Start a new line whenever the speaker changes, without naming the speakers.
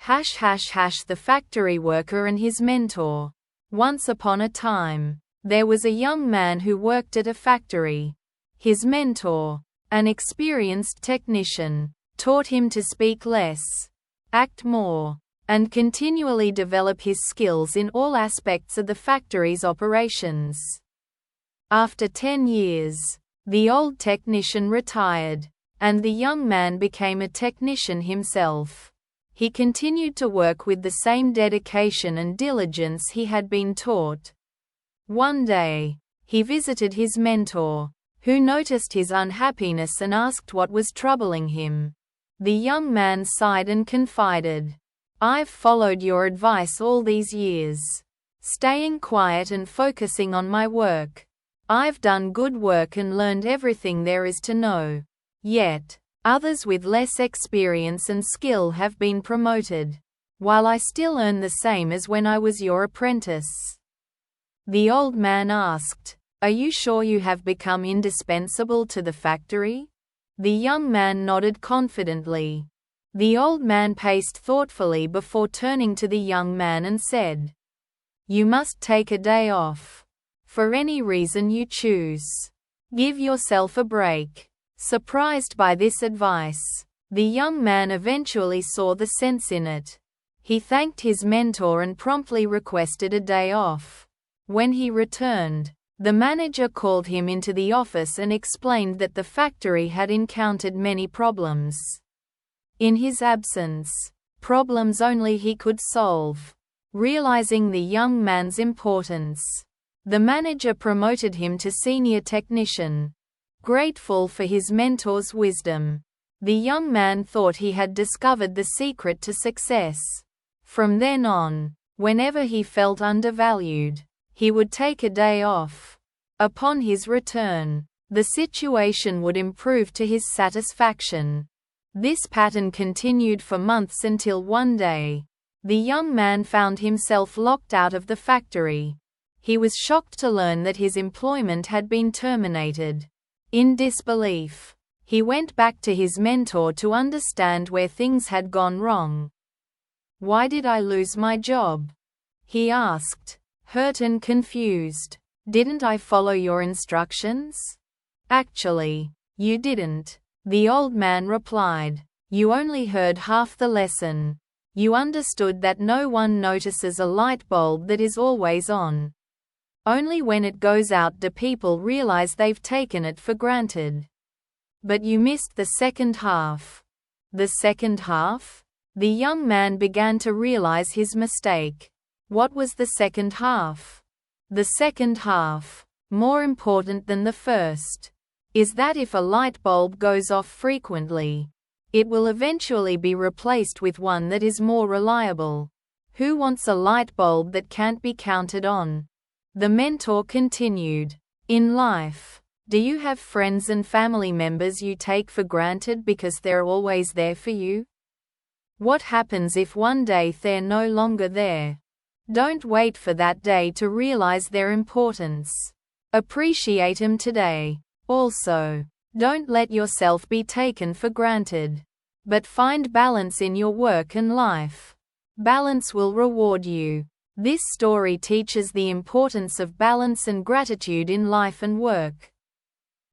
The factory worker and his mentor. Once upon a time, there was a young man who worked at a factory. His mentor, an experienced technician, taught him to speak less, act more, and continually develop his skills in all aspects of the factory's operations. After 10 years, the old technician retired, and the young man became a technician himself. He continued to work with the same dedication and diligence he had been taught. One day, he visited his mentor, who noticed his unhappiness and asked what was troubling him. The young man sighed and confided, "I've followed your advice all these years, staying quiet and focusing on my work. I've done good work and learned everything there is to know. Yet, others with less experience and skill have been promoted, while I still earn the same as when I was your apprentice." The old man asked, "Are you sure you have become indispensable to the factory?" The young man nodded confidently. The old man paced thoughtfully before turning to the young man and said, "You must take a day off. For any reason you choose. Give yourself a break." Surprised by this advice, the young man eventually saw the sense in it. He thanked his mentor and promptly requested a day off. When he returned, the manager called him into the office and explained that the factory had encountered many problems. In his absence, problems only he could solve. Realizing the young man's importance, the manager promoted him to senior technician. Grateful for his mentor's wisdom, the young man thought he had discovered the secret to success. From then on, whenever he felt undervalued, he would take a day off. Upon his return, the situation would improve to his satisfaction. This pattern continued for months until one day, the young man found himself locked out of the factory. He was shocked to learn that his employment had been terminated. In disbelief, he went back to his mentor to understand where things had gone wrong. "Why did I lose my job?" he asked, hurt and confused. "Didn't I follow your instructions?" "Actually, you didn't," the old man replied. "You only heard half the lesson. You understood that no one notices a light bulb that is always on. Only when it goes out do people realize they've taken it for granted. But you missed the second half." "The second half?" The young man began to realize his mistake. What was the second half? "The second half, more important than the first, is that if a light bulb goes off frequently, it will eventually be replaced with one that is more reliable. Who wants a light bulb that can't be counted on?" The mentor continued, "In life, do you have friends and family members you take for granted because they're always there for you? What happens if one day they're no longer there? Don't wait for that day to realize their importance. Appreciate them today. Also, don't let yourself be taken for granted. But find balance in your work and life. Balance will reward you." This story teaches the importance of balance and gratitude in life and work.